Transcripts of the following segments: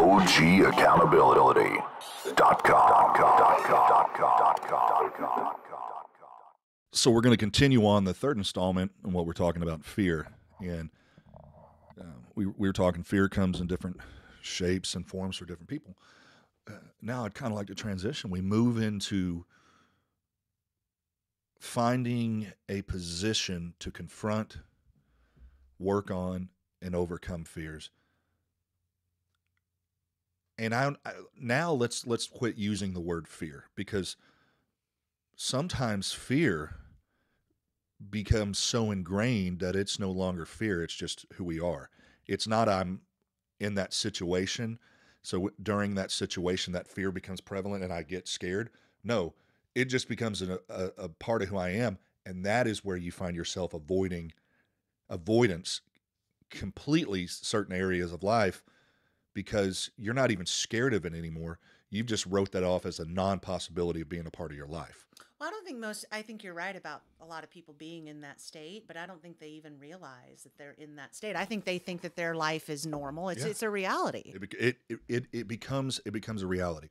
OGaccountability.com. So we're going to continue on the third installment on what we're talking about, fear. And we were talking fear comes in different shapes and forms for different people. Now I'd kind of like to transition. We move into finding a position to confront, work on, and overcome fears. And now let's quit using the word fear, because sometimes fear becomes so ingrained that it's no longer fear. It's just who we are. It's not I'm in that situation, so during that situation that fear becomes prevalent and I get scared. No, it just becomes a part of who I am, and that is where you find yourself avoidance completely certain areas of life, because you're not even scared of it anymore. You've just wrote that off as a non-possibility of being a part of your life. Well, I think you're right about a lot of people being in that state, but I don't think they even realize that they're in that state. I think they think that their life is normal. It's a reality. It becomes a reality.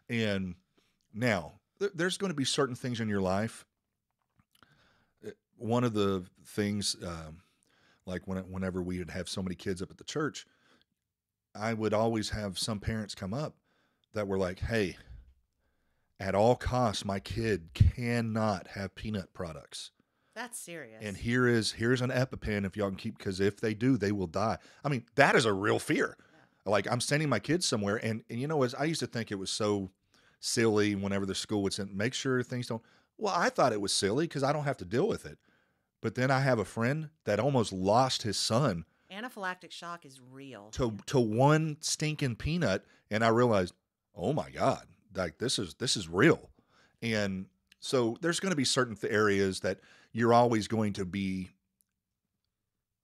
And now there's going to be certain things in your life. One of the things, like whenever we would have so many kids up at the church, I would always have some parents come up that were like, hey, at all costs, my kid cannot have peanut products. That's serious. And here's an EpiPen if y'all can keep, because if they do, they will die. I mean, that is a real fear. Yeah. Like, I'm sending my kids somewhere, and you know, I used to think it was so silly whenever the school would send, make sure things don't. Well, I thought it was silly because I don't have to deal with it. But then I have a friend that almost lost his son. Anaphylactic shock is real. To one stinking peanut, and I realized, oh my God, like this is real. And so there's going to be certain areas that you're always going to be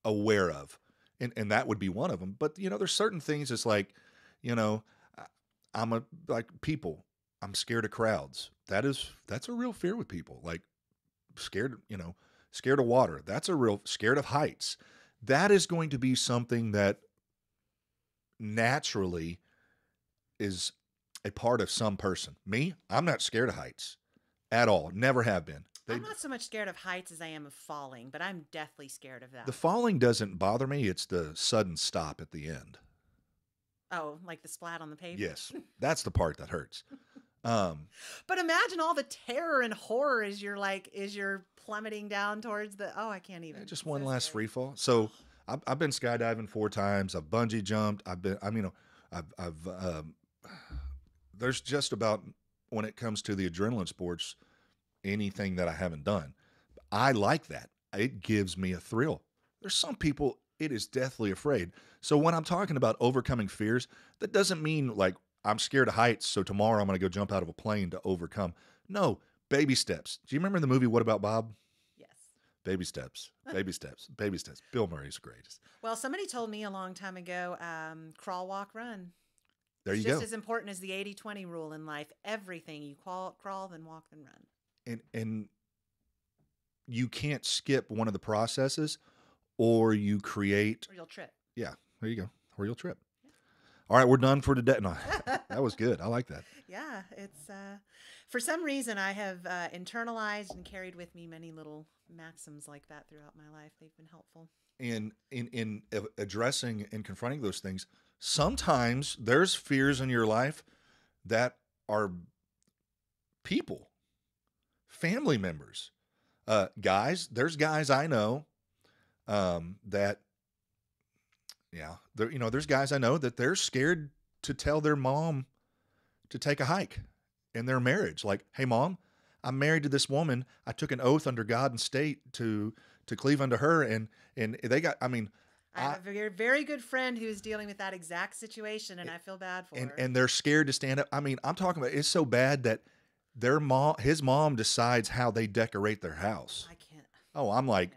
aware of, and that would be one of them. But you know, there's certain things. It's like, you know, people. I'm scared of crowds. That's a real fear with people. Like scared of water. That's a real scared of heights. That is going to be something that naturally is a part of some person. Me, I'm not scared of heights at all. Never have been. I'm not so much scared of heights as I am of falling, but I'm deathly scared of that. The falling doesn't bother me. It's the sudden stop at the end. Oh, like the splat on the pavement? Yes. That's the part that hurts. But imagine all the terror and horror as you're plummeting down towards I can't even. Just one last free fall. So I've been skydiving 4 times. I've bungee jumped. There's just about, when it comes to the adrenaline sports, anything that I haven't done. I like that. It gives me a thrill. There's some people, it is deathly afraid. So when I'm talking about overcoming fears, that doesn't mean like I'm scared of heights, so tomorrow I'm going to go jump out of a plane to overcome. No, baby steps. Do you remember the movie What About Bob? Yes. Baby steps, baby steps, baby steps. Bill Murray's the greatest. Well, somebody told me a long time ago, crawl, walk, run. There you it's go. Just as important as the 80-20 rule in life. Everything, you crawl, then walk, then run. And you can't skip one of the processes, or you create. Or you'll trip. Yeah, there you go. Or you'll trip. All right, we're done for today. No, that was good. I like that. Yeah, it's for some reason I have internalized and carried with me many little maxims like that throughout my life. They've been helpful. And in addressing and confronting those things, sometimes there's fears in your life that are people, family members, guys. There's guys I know that. Yeah, there's guys I know that they're scared to tell their mom to take a hike in their marriage. Like, hey, Mom, I'm married to this woman. I took an oath under God and state to cleave unto her, and they got. I mean, I have a very, very good friend who's dealing with that exact situation, and I feel bad for her. And they're scared to stand up. I mean, I'm talking about, it's so bad that his mom decides how they decorate their house. I can't. Oh, I'm like,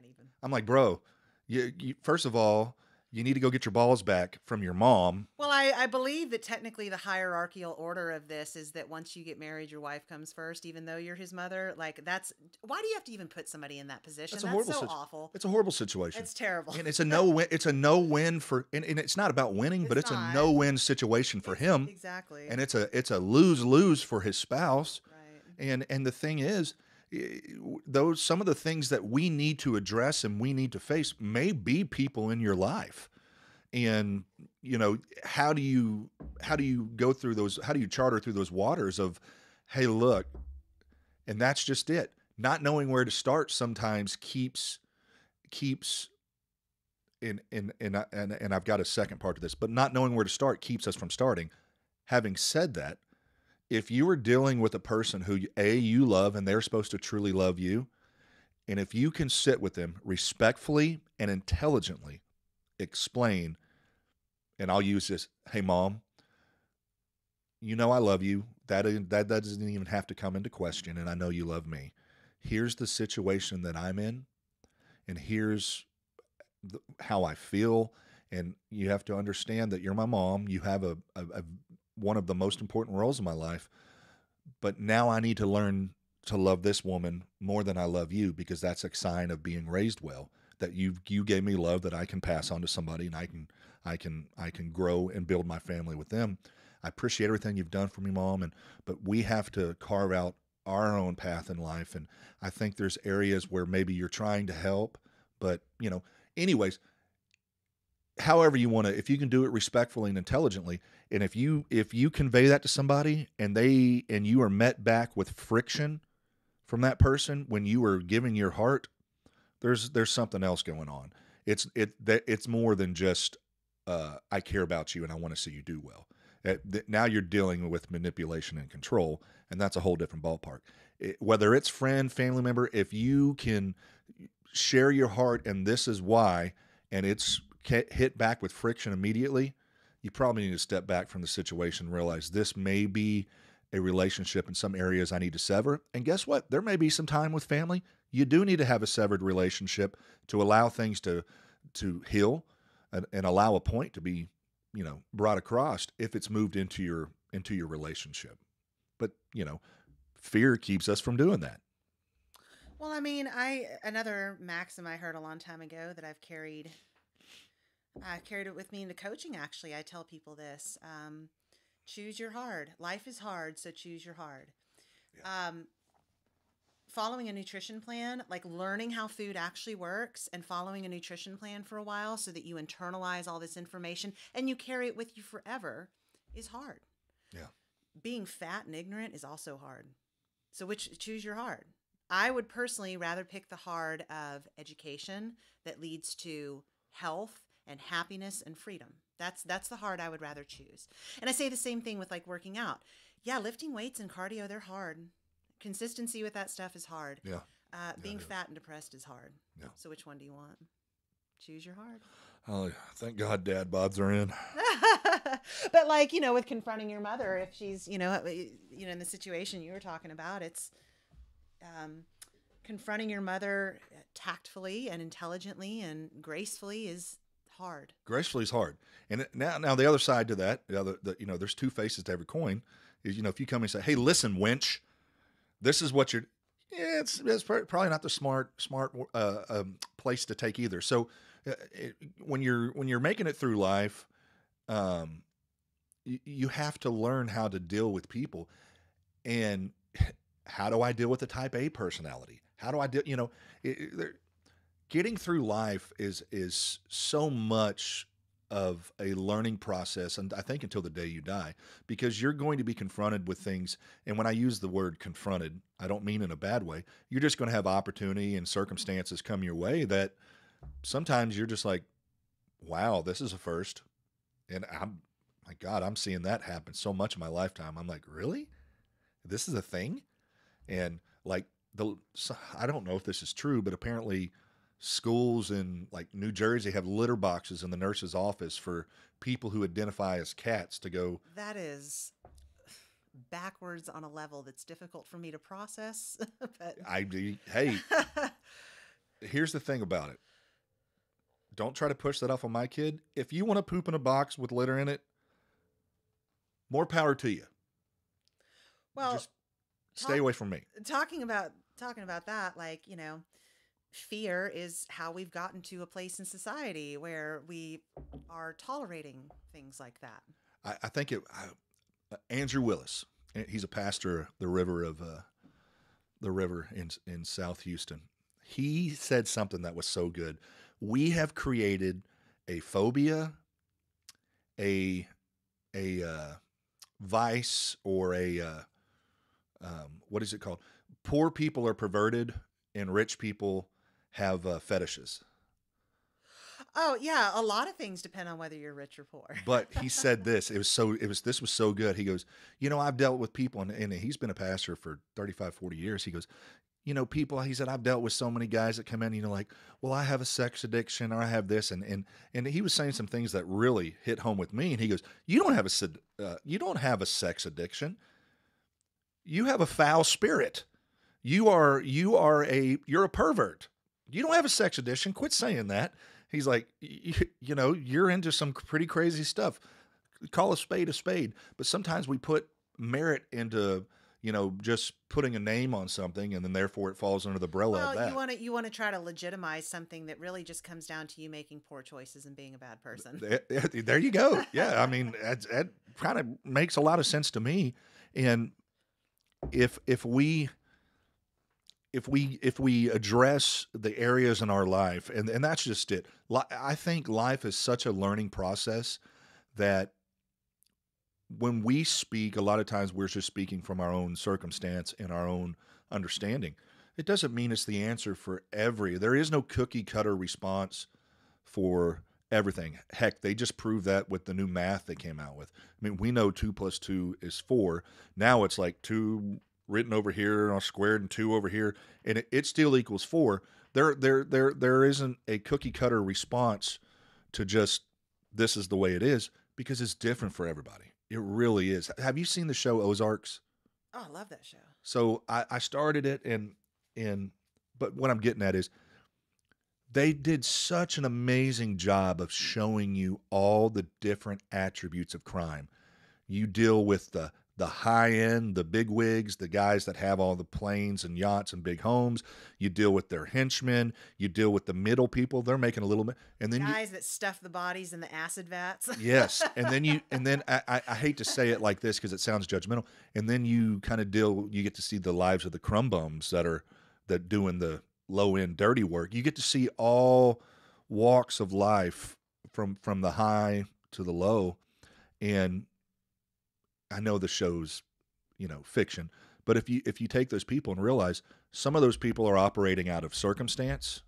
bro, you first of all, you need to go get your balls back from your mom. Well, I believe that technically the hierarchical order of this is that once you get married, your wife comes first, even though you're his mother. Like, why do you have to even put somebody in that position? That's so awful. It's a horrible situation. It's terrible. And it's a no win. It's a no win for, and it's not about winning, but it's a no win situation for him. Exactly. And it's a lose for his spouse. Right. And the thing is, some of the things that we need to address and we need to face may be people in your life. And how do you go through those? How do you charter through those waters of, hey, look, and that's just it. Not knowing where to start sometimes keeps and I've got a second part to this, but not knowing where to start keeps us from starting. Having said that, if you are dealing with a person who you love and they're supposed to truly love you, and if you can sit with them respectfully and intelligently explain, and I'll use this, hey, Mom, I love you. That doesn't even have to come into question, and I know you love me. Here's the situation that I'm in, and here's how I feel, and you have to understand that you're my mom. You have a one of the most important roles in my life, but now I need to learn to love this woman more than I love you, because that's a sign of being raised well, that you gave me love that I can pass on to somebody, and I can grow and build my family with them. I appreciate everything you've done for me, Mom, but we have to carve out our own path in life. And I think there's areas where maybe you're trying to help, but anyways, however you want to, if you can do it respectfully and intelligently, and if you convey that to somebody and you are met back with friction from that person when you are giving your heart, there's something else going on. It's more than just I care about you and I want to see you do well. Now you're dealing with manipulation and control, and that's a whole different ballpark. Whether it's friend, family member, if you can share your heart and this is why, and it's hit back with friction immediately, you probably need to step back from the situation and realize this may be a relationship in some areas I need to sever. And guess what? There may be some time with family. You do need to have a severed relationship to allow things to heal and allow a point to be, brought across if it's moved into your relationship. But, fear keeps us from doing that. Well, I mean, another maxim I heard a long time ago that I've carried it with me into coaching. Actually, I tell people this: choose your hard. Life is hard, so choose your hard. Yeah. Following a nutrition plan, like learning how food actually works and following a nutrition plan for a while so that you internalize all this information and you carry it with you forever, is hard. Yeah. Being fat and ignorant is also hard. So choose your hard. I would personally rather pick the hard of education that leads to health and happiness and freedom. That's the hard I would rather choose. And I say the same thing with like working out. Yeah, lifting weights and cardio, they're hard. Consistency with that stuff is hard. Yeah. Being fat and depressed is hard. Yeah. So which one do you want? Choose your hard. Oh, thank God dad bods are in. But like, with confronting your mother, if she's, in the situation you were talking about, it's confronting your mother tactfully and intelligently and gracefully is hard. Gracefully is hard. And now the other side to that, there's two faces to every coin is, if you come and say, hey, listen, wench, this is what you're, it's probably not the smart place to take either. So when you're making it through life, you have to learn how to deal with people. And how do I deal with the type A personality? How do I deal, getting through life is so much of a learning process, and I think until the day you die, because you're going to be confronted with things. And when I use the word confronted, I don't mean in a bad way. You're just going to have opportunity and circumstances come your way that sometimes you're just like, wow, this is a first. And my God, I'm seeing that happen so much in my lifetime. I'm like, really? This is a thing? And like I don't know if this is true, but apparently schools in like New Jersey have litter boxes in the nurse's office for people who identify as cats to go. That is backwards on a level that's difficult for me to process. But Hey, here's the thing about it. Don't try to push that off on my kid. If you want to poop in a box with litter in it, more power to you. Well, Just stay talk, away from me. talking about that, like, fear is how we've gotten to a place in society where we are tolerating things like that. I think Andrew Willis, he's a pastor of the river in South Houston. He said something that was so good. We have created a phobia, a vice, or what is it called? Poor people are perverted, and rich people have fetishes. Oh, yeah, a lot of things depend on whether you're rich or poor. But he said this. This was so good. He goes, I've dealt with people, and he's been a pastor for 35, 40 years. He goes, people, he said, I've dealt with so many guys that come in, like, well, I have a sex addiction, or I have this. And he was saying some things that really hit home with me. And he goes, you don't have a sex addiction. You have a foul spirit. You're a pervert. You don't have a sex addiction. Quit saying that. He's like, you're into some pretty crazy stuff. Call a spade. But sometimes we put merit into, just putting a name on something, and then therefore it falls under the umbrella of that. You want to try to legitimize something that really just comes down to you making poor choices and being a bad person. There you go. Yeah, I mean, that kind of makes a lot of sense to me. And if we address the areas in our life, and that's just it. I think life is such a learning process that when we speak, a lot of times we're just speaking from our own circumstance and our own understanding. It doesn't mean it's the answer for there is no cookie cutter response for everything. Heck, they just proved that with the new math they came out with. I mean, we know 2 + 2 is 4. Now it's like 2 written over here and squared and 2 over here, and it still equals 4. There isn't a cookie cutter response to just this is the way it is, because it's different for everybody. It really is. Have you seen the show Ozarks? Oh, I love that show. So I started it, but what I'm getting at is they did such an amazing job of showing you all the different attributes of crime. You deal with the high end, the big wigs, the guys that have all the planes and yachts and big homes. You deal with their henchmen. You deal with the middle people. They're making a little bit, and then guys that stuff the bodies in the acid vats. Yes, and then I hate to say it like this because it sounds judgmental. And then you kind of you get to see the lives of the crumb bums that doing the low end dirty work. You get to see all walks of life from the high to the low, and I know the show's, fiction, but if you take those people and realize some of those people are operating out of circumstance.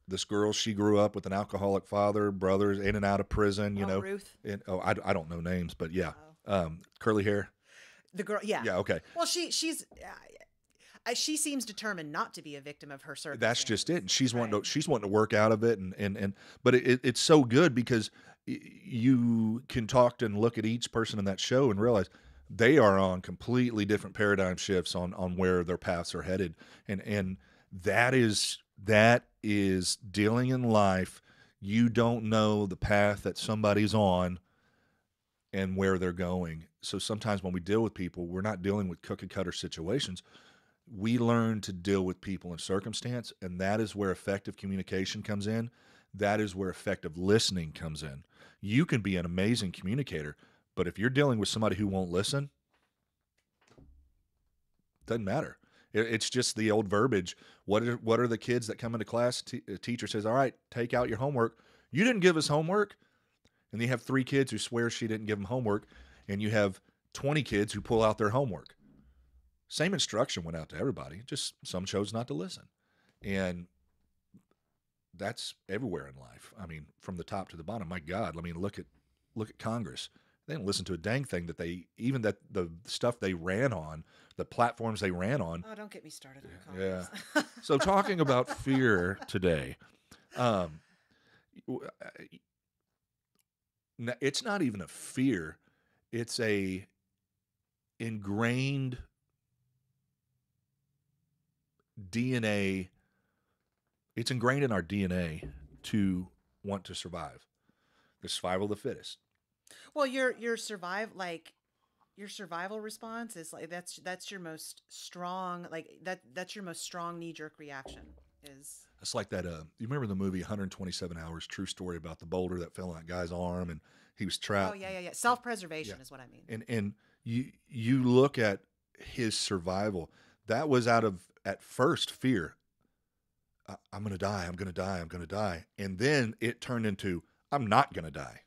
This girl, she grew up with an alcoholic father, brothers in and out of prison, Ruth. And, I don't know names, but yeah. Curly hair. The girl, yeah. Yeah, okay. Well, she seems determined not to be a victim of her circumstance. That's just it. And she's wanting to work out of it, but it's so good because you can talk to and look at each person in that show and realize they are on completely different paradigm shifts on where their paths are headed. And that is dealing in life. You don't know the path that somebody's on and where they're going. So sometimes when we deal with people, we're not dealing with cookie cutter situations. We learn to deal with people in circumstance, and that is where effective communication comes in. That is where effective listening comes in. You can be an amazing communicator, but if you're dealing with somebody who won't listen, doesn't matter. It's just the old verbiage. What are the kids that come into class? A teacher says, all right, take out your homework. You didn't give us homework. And you have 3 kids who swear she didn't give them homework, and you have 20 kids who pull out their homework. Same instruction went out to everybody, just some chose not to listen. And that's everywhere in life. I mean, from the top to the bottom. My God, I mean, look at Congress. They didn't listen to a dang thing that the stuff they ran on, the platforms they ran on. Oh, don't get me started on Congress. Yeah. So talking about fear today, it's not even a fear. It's a ingrained DNA It's ingrained in our DNA to want to survive. The survival of the fittest. Well, your survival response is like that's your most strong that's your most strong knee jerk reaction is. It's like that. You remember the movie 127 Hours? True story about the boulder that fell on that guy's arm, and he was Oh trapped. yeah, yeah, yeah. Yeah, Self-preservation is what I mean. and you look at his survival. That was out of at first fear. I'm going to die. I'm going to die. I'm going to die. And then it turned into I'm not going to die.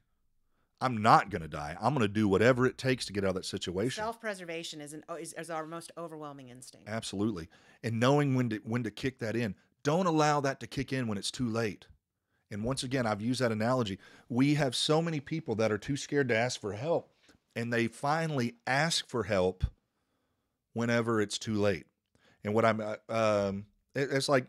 I'm not going to die. I'm going to do whatever it takes to get out of that situation. Self-preservation is our most overwhelming instinct. Absolutely. And knowing when to kick that in. Don't allow that to kick in when it's too late. And once again, I've used that analogy. We have so many people that are too scared to ask for help, and they finally ask for help whenever it's too late. And what it's like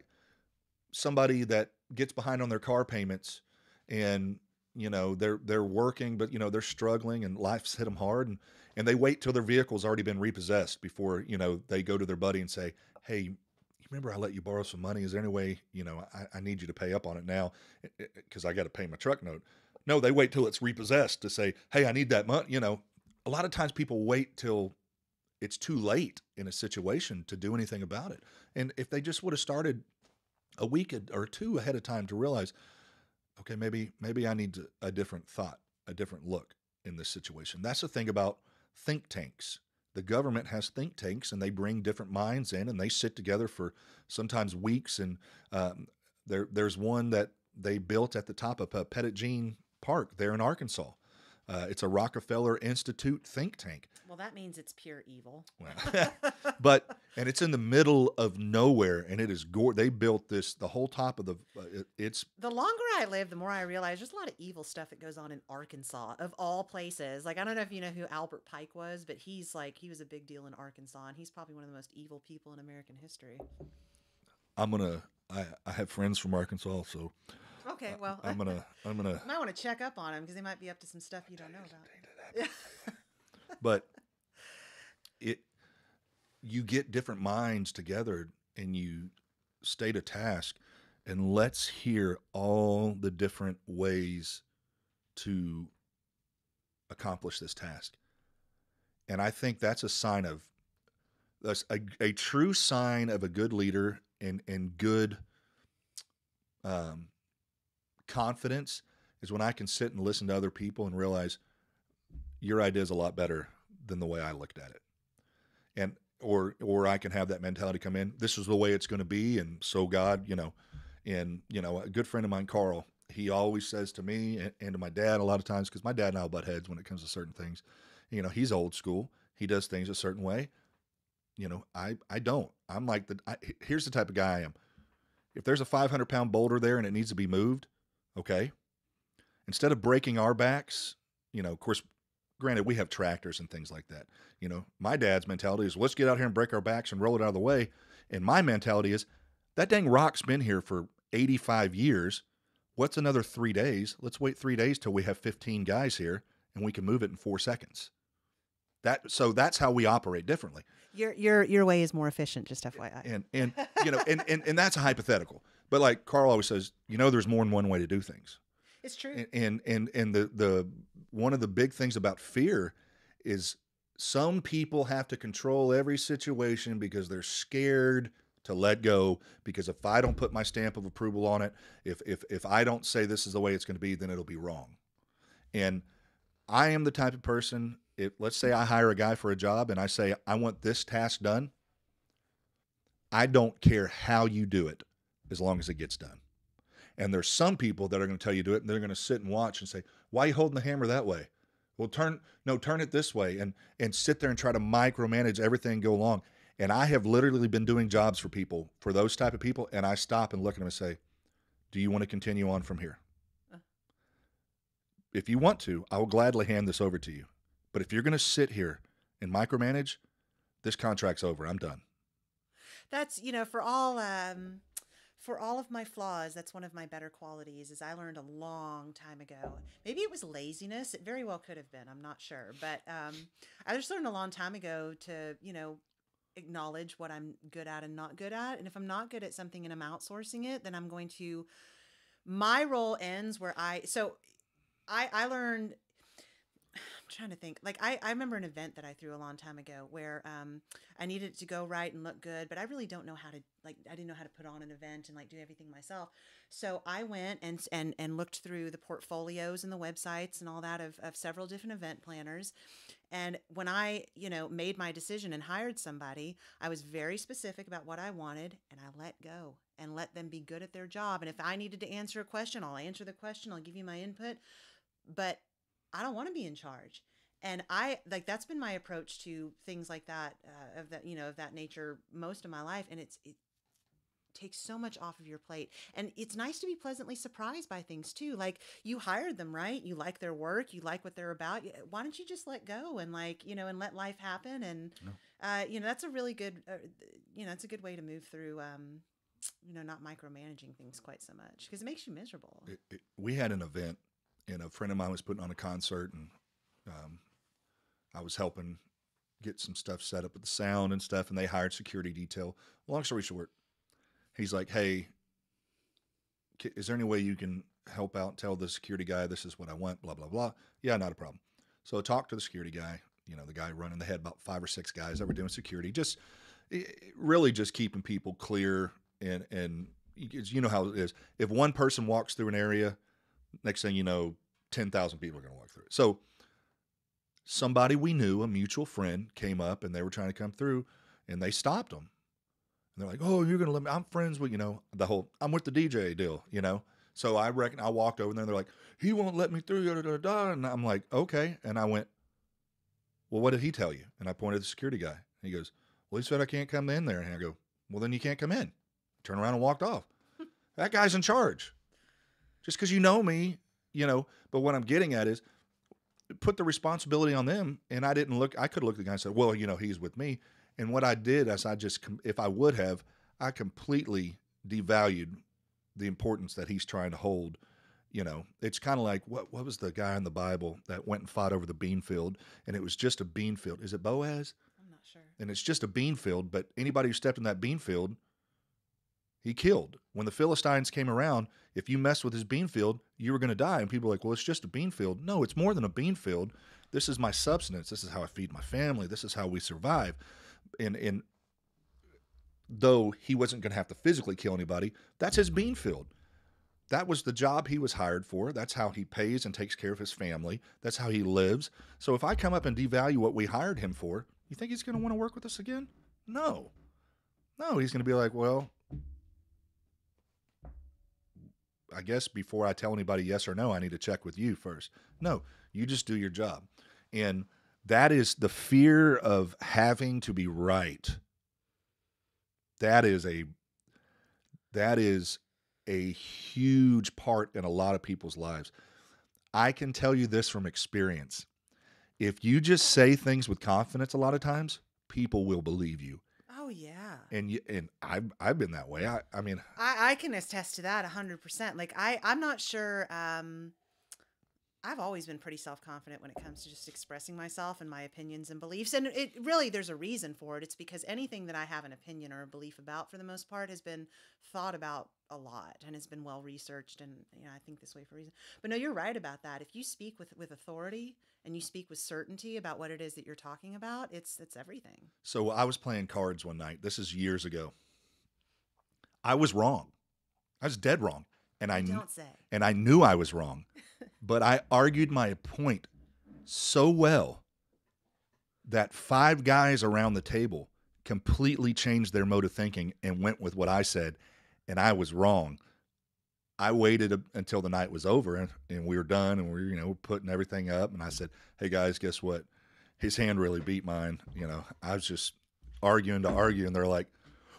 somebody that gets behind on their car payments, and they're working, but they're struggling, and life's hit them hard, and they wait till their vehicle's already been repossessed before they go to their buddy and say, "Hey, you remember I let you borrow some money? Is there any way I need you to pay up on it now because I got to pay my truck note?" No, they wait till it's repossessed to say, "Hey, I need that money." A lot of times people wait till it's too late in a situation to do anything about it. And if they just would have started a week or two ahead of time to realize, okay, maybe I need a different thought, a different look in this situation. That's the thing about think tanks. The government has think tanks, and they bring different minds in, and they sit together for sometimes weeks. And there's one that they built at the top of Pettit Jean Park there in Arkansas. It's a Rockefeller Institute think tank. Well, that means it's pure evil. Well, and it's in the middle of nowhere, and it is They built the whole top of it's The longer I live, the more I realize there's a lot of evil stuff that goes on in Arkansas, of all places. Like, I don't know if you know who Albert Pike was, but he was a big deal in Arkansas, and he's probably one of the most evil people in American history. I have friends from Arkansas, so Okay, well, I'm gonna might want to check up on him because they might be up to some stuff you don't know about. but you get different minds together, and you state a task, and let's hear all the different ways to accomplish this task. And I think that's a sign of a true sign of a good leader, and good confidence is when I can sit and listen to other people and realize your idea is a lot better than the way I looked at it. And or I can have that mentality come in. This is the way it's going to be, and so God, and a good friend of mine, Carl, he always says to me and to my dad a lot of times, because my dad and I'll butt heads when it comes to certain things. He's old school. He does things a certain way. I don't. I'm like here's the type of guy I am. If there's a 500-pound boulder there and it needs to be moved, okay. Instead of breaking our backs, of course, granted, we have tractors and things like that. My dad's mentality is let's get out here and break our backs and roll it out of the way. And my mentality is that dang rock's been here for 85 years. What's another 3 days? Let's wait 3 days till we have 15 guys here and we can move it in 4 seconds. So that's how we operate differently. Your way is more efficient, just FYI. And that's a hypothetical. But like Carl always says, there's more than one way to do things. It's true. And the one of the big things about fear is some people have to control every situation because they're scared to let go, because if I don't put my stamp of approval on it, if I don't say this is the way it's going to be, then it'll be wrong. And I am the type of person, let's say I hire a guy for a job and I say, I want this task done. I don't care how you do it as long as it gets done. And there's some people that are going to tell you to do it, and they're going to sit and watch and say, why are you holding the hammer that way? Well, turn it this way, and sit there and try to micromanage everything and go along. And I have literally been doing jobs for those type of people, and I stop and look at them and say, do you want to continue on from here? If you want to, I will gladly hand this over to you. But if you're going to sit here and micromanage, this contract's over. I'm done. That's, for all of my flaws, that's one of my better qualities, is I learned a long time ago. Maybe it was laziness. It very well could have been. I'm not sure. But I just learned a long time ago to, acknowledge what I'm good at and not good at. And if I'm not good at something and I'm outsourcing it, then I'm going to, my role ends where I learned, I'm trying to think. Like I remember an event that I threw a long time ago where I needed it to go right and look good, but I really don't know how to, like, I didn't know how to put on an event and like do everything myself. So I went and looked through the portfolios and the websites and all that of several different event planners. And when I, made my decision and hired somebody, I was very specific about what I wanted, and I let go and let them be good at their job. And if I needed to answer a question, I'll answer the question, I'll give you my input, but I don't want to be in charge. And I like that's been my approach to things like that, of that nature most of my life. And it takes so much off of your plate. And it's nice to be pleasantly surprised by things too. Like you hired them, right? You like their work, you like what they're about. Why don't you just let go and and let life happen? And, that's a really good, it's a good way to move through, not micromanaging things quite so much because it makes you miserable. We had an event, and a friend of mine was putting on a concert, and um, I was helping get some stuff set up with the sound and stuff, and they hired security detail. Long story short, he's like, "Hey, is there any way you can help out and tell the security guy this is what I want, blah, blah, blah?" Yeah, not a problem. So I talked to the security guy, the guy running the head, about 5 or 6 guys that were doing security, just really just keeping people clear. And you know how it is. If one person walks through an area, next thing you know, 10,000 people are going to walk through it. So somebody we knew, a mutual friend, came up and they were trying to come through, and they stopped them. And they're like, "Oh, you're going to let me, I'm friends with, the whole, I'm with the DJ deal, So I reckon I walked over there, and they're like, "He won't let me through, da, da, da, da." And I'm like, "Okay." And I went, "Well, what did he tell you?" And I pointed at the security guy. And he goes, "Well, he said I can't come in there." And I go, "Well, then you can't come in." Turn around and walked off. That guy's in charge. Just because you know me, But what I'm getting at is put the responsibility on them. And I didn't look, I could look at the guy and say, "Well, he's with me." And what I did is if I would have, I completely devalued the importance that he's trying to hold. It's kind of like, what was the guy in the Bible that went and fought over the bean field, and it was just a bean field? Is it Boaz? I'm not sure. And it's just a bean field, but anybody who stepped in that bean field, he killed. When the Philistines came around, if you messed with his bean field, you were going to die. And people are like, "Well, it's just a bean field." No, it's more than a bean field. This is my substance. This is how I feed my family. This is how we survive. And though he wasn't going to have to physically kill anybody, that's his bean field. That was the job he was hired for. That's how he pays and takes care of his family. That's how he lives. So if I come up and devalue what we hired him for, you think he's going to want to work with us again? No. No, he's going to be like, "Well, I guess before I tell anybody yes or no, I need to check with you first." No, you just do your job. And that is the fear of having to be right. That is a huge part in a lot of people's lives. I can tell you this from experience. If you just say things with confidence, a lot of times people will believe you. Oh yeah. And I've been that way. I mean, I can attest to that 100%. Like I'm not sure. I've always been pretty self-confident when it comes to just expressing myself and my opinions and beliefs. And it really, there's a reason for it. It's because anything that I have an opinion or a belief about, for the most part, has been thought about a lot and has been well researched. And, I think this way for a reason. But no, you're right about that. If you speak with authority and you speak with certainty about what it is that you're talking about, it's everything. So I was playing cards one night. This is years ago. I was wrong. I was dead wrong. And Don't say. And I knew I was wrong. But I argued my point so well that 5 guys around the table completely changed their mode of thinking and went with what I said, and I was wrong. I waited until the night was over and we were done, and we were, putting everything up, and I said, "Hey guys, guess what? His hand really beat mine." I was just arguing to argue, and they're like,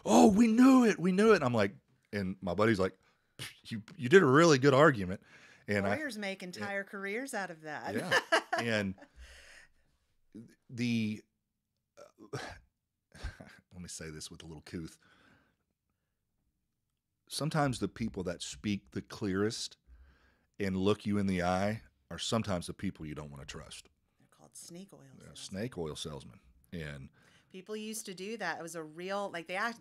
"Oh, we knew it. And I'm like, and my buddy's like, "You did a really good argument." And lawyers make entire careers out of that. Yeah. And let me say this with a little couth. Sometimes the people that speak the clearest and look you in the eye are sometimes the people you don't want to trust. They're called snake oil salesmen. Snake oil salesmen. And People used to do that. It was a real like they had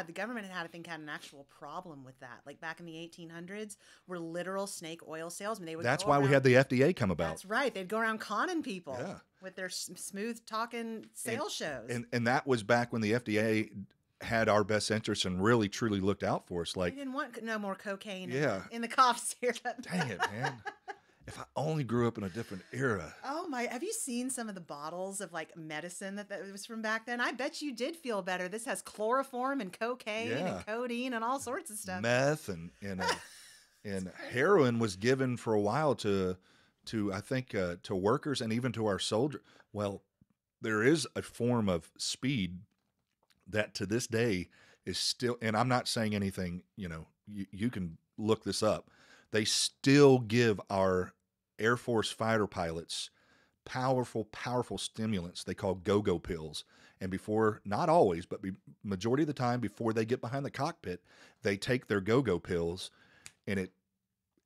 the government had I think had an actual problem with that. Like back in the 1800s, were literal snake oil salesmen. They would That's go why we around. had the FDA come about. That's right. They'd go around conning people Yeah. with their smooth talking And, sales shows. and that was back when the FDA had our best interests and really truly looked out for us. They Like, didn't want no more cocaine Yeah. in the cough syrup. dang it, man. If I only grew up in a different era. Oh my, have you seen some of the bottles of like medicine that was from back then? I bet you did feel better. This has chloroform and cocaine Yeah. and codeine and all sorts of stuff. Meth and heroin was given for a while to I think to workers and even to our soldiers. Well, there is a form of speed that to this day is still, and I'm not saying anything, you can look this up. They still give our Air Force fighter pilots powerful stimulants they call go-go pills. And before, not always, but majority of the time before they get behind the cockpit, they take their go-go pills, and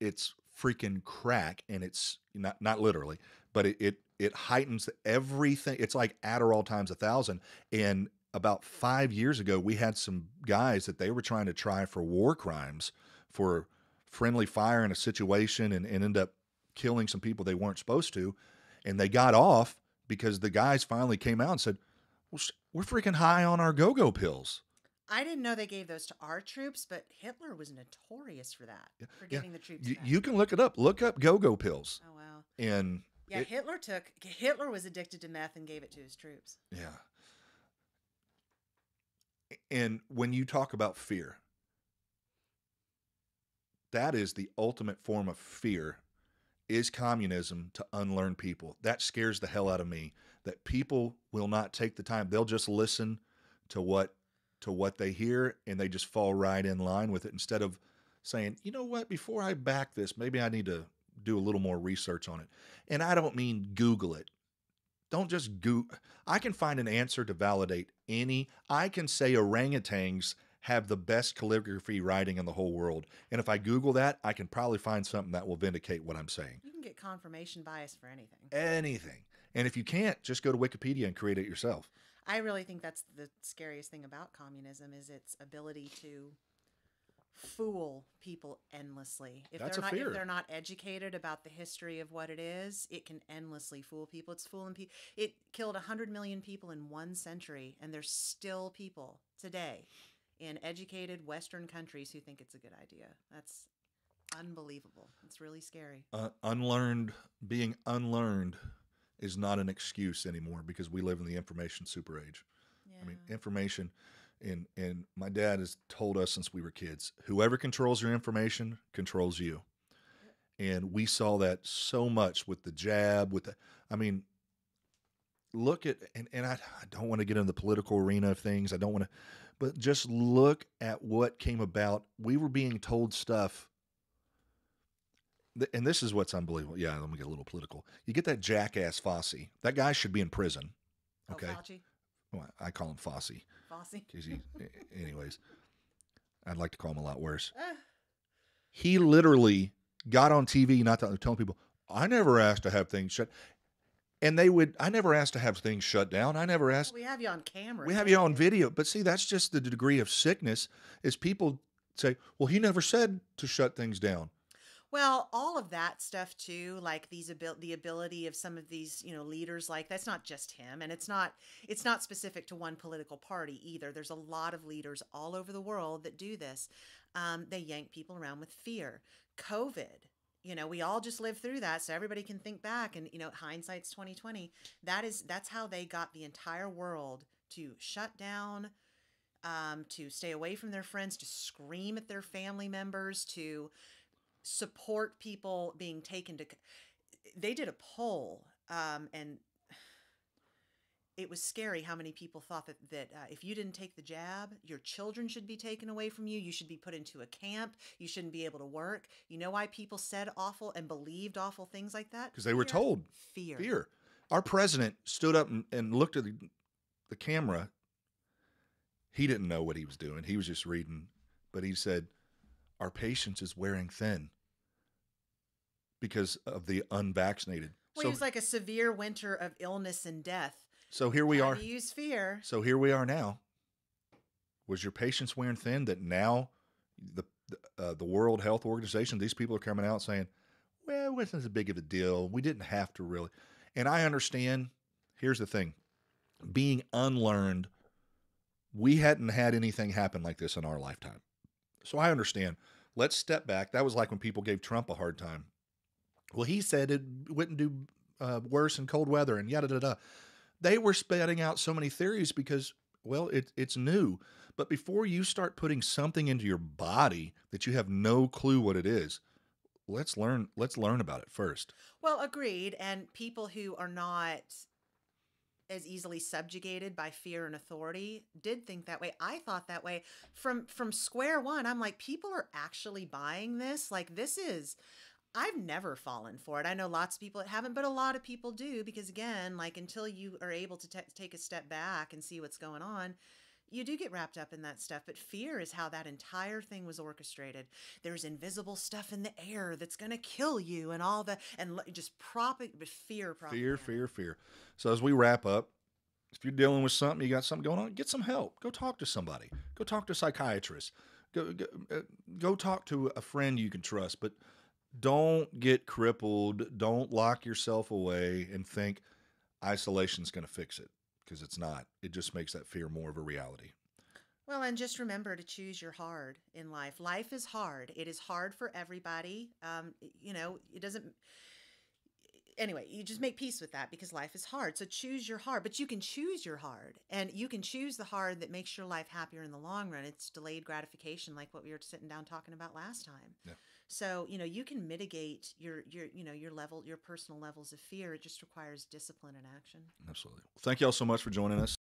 it's freaking crack, and it's not literally, but it heightens everything. It's like Adderall times 1,000. And about 5 years ago, we had some guys that they were trying to try for war crimes for friendly fire in a situation and end up killing some people they weren't supposed to. And they got off because the guys finally came out and said, well, we're freaking high on our go-go pills. I didn't know they gave those to our troops, but Hitler was notorious for that, for giving the troops back. You can look it up. Look up go-go pills. Oh, wow. And yeah, Hitler was addicted to meth and gave it to his troops. Yeah. And when you talk about fear, that is the ultimate form of fear, is communism to unlearn people. That scares the hell out of me, that people will not take the time. They'll just listen to what they hear, and they just fall right in line with it instead of saying, you know what, before I back this, maybe I need to do a little more research on it. And I don't mean Google it. Don't just Google. I can find an answer to validate any. I can say orangutans have the best calligraphy writing in the whole world. And if I Google that, I can probably find something that will vindicate what I'm saying. You can get confirmation bias for anything. Anything. And if you can't, just go to Wikipedia and create it yourself. I really think that's the scariest thing about communism is its ability to fool people endlessly. If they're not educated about the history of what it is, it can endlessly fool people. It's fooling people. It killed 100 million people in 1 century, and there's still people today in educated Western countries who think it's a good idea. That's unbelievable. It's really scary. Being unlearned is not an excuse anymore because we live in the information super age. Yeah. I mean, information, and my dad has told us since we were kids, whoever controls your information controls you. And we saw that so much with the jab, look at, and I don't want to get into the political arena of things. I don't want to, but just look at what came about. We were being told stuff, and this is what's unbelievable. Yeah, let me get a little political. You get that jackass Fossey. That guy should be in prison. Okay. Fauci? Well, I call him Fossey. Fossey? Anyways, I'd like to call him a lot worse. He literally got on TV, not telling people, I never asked to have things shut. And I never asked to have things shut down. I never asked. We have you on camera. We have you on video. But see, that's just the degree of sickness is people say, well, he never said to shut things down. Well, all of that stuff too, like the ability of some of these, leaders, like that's not just him, and it's not specific to one political party either. There's a lot of leaders all over the world that do this. They yank people around with fear. COVID, we all just lived through that, so everybody can think back, and hindsight's 2020. That's how they got the entire world to shut down, to stay away from their friends, to scream at their family members, to support people being taken to. They did a poll, and it was scary how many people thought that if you didn't take the jab, your children should be taken away from you. You should be put into a camp. You shouldn't be able to work. You know why people said awful and believed awful things like that? Because they were told. Fear. Our president stood up and looked at the camera. He didn't know what he was doing. He was just reading. But he said, our patience is wearing thin because of the unvaccinated. Well, it was like a severe winter of illness and death. So here we Time are. to use fear. So here we are now. Was your patience wearing thin that now the World Health Organization, these people are coming out saying, well, it wasn't as big of a deal. We didn't have to really. And I understand. Here's the thing, being unlearned, we hadn't had anything happen like this in our lifetime. So I understand. Let's step back. That was like when people gave Trump a hard time. Well, he said it wouldn't do worse in cold weather and yada, yada, yada. They were spitting out so many theories because, well, it's new. But before you start putting something into your body that you have no clue what it is, let's learn about it first. Well, agreed. And people who are not as easily subjugated by fear and authority did think that way. I thought that way from square one. I'm like, people are actually buying this. Like, this is, I've never fallen for it. I know lots of people that haven't, but a lot of people do, because again, like, until you are able to take a step back and see what's going on, you do get wrapped up in that stuff. But fear is how that entire thing was orchestrated. There's invisible stuff in the air that's going to kill you, and all the, and just fear propaganda. Fear. So as we wrap up, if you're dealing with something, you got something going on, get some help. Go talk to somebody. Go talk to a psychiatrist. Go talk to a friend you can trust. But don't get crippled. Don't lock yourself away and think isolation's going to fix it, because it's not. It just makes that fear more of a reality. Well, and just remember to choose your hard in life. Life is hard. It is hard for everybody. It doesn't. Anyway, you just make peace with that, because life is hard. So choose your hard, but you can choose your hard, and you can choose the hard that makes your life happier in the long run. It's delayed gratification, like what we were sitting down talking about last time. Yeah. So, you can mitigate your personal levels of fear. It just requires discipline and action. Absolutely. Thank you all so much for joining us.